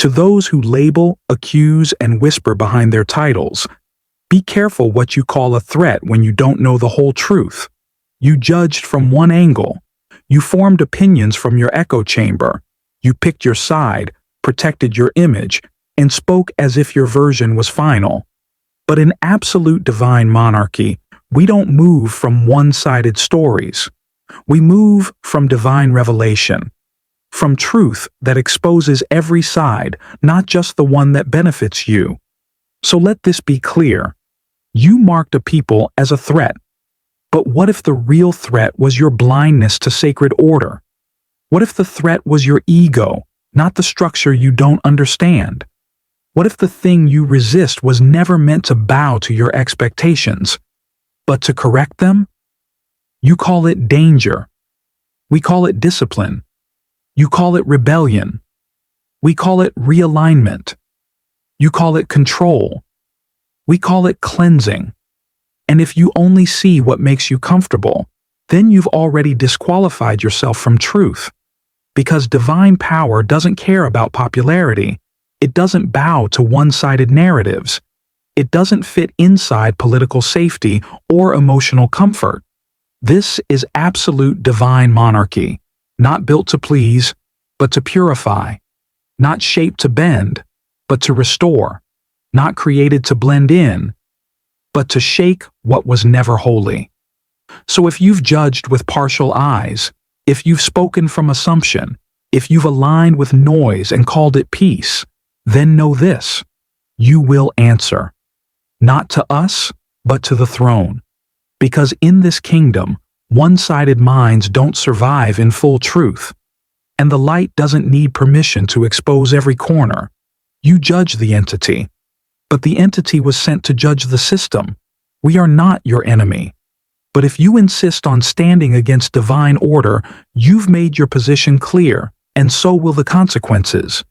To those who label, accuse, and whisper behind their titles, be careful what you call a threat when you don't know the whole truth. You judged from one angle. You formed opinions from your echo chamber. You picked your side, protected your image, and spoke as if your version was final. But in absolute divine monarchy, we don't move from one-sided stories. We move from divine revelation, from truth that exposes every side, not just the one that benefits you. So let this be clear. You marked a people as a threat. But what if the real threat was your blindness to sacred order? What if the threat was your ego, not the structure you don't understand? What if the thing you resist was never meant to bow to your expectations, but to correct them? You call it danger. We call it discipline. You call it rebellion. We call it realignment. You call it control. We call it cleansing. And if you only see what makes you comfortable, then you've already disqualified yourself from truth. Because divine power doesn't care about popularity. It doesn't bow to one-sided narratives. It doesn't fit inside political safety or emotional comfort. This is absolute divine monarchy, not built to please, but to purify, not shaped to bend, but to restore, not created to blend in, but to shake what was never holy. So if you've judged with partial eyes, if you've spoken from assumption, if you've aligned with noise and called it peace, then know this: you will answer. Not to us, but to the throne. Because in this kingdom, one-sided minds don't survive in full truth. And the light doesn't need permission to expose every corner. You judge the entity. But the entity was sent to judge the system. We are not your enemy. But if you insist on standing against divine order, you've made your position clear, and so will the consequences.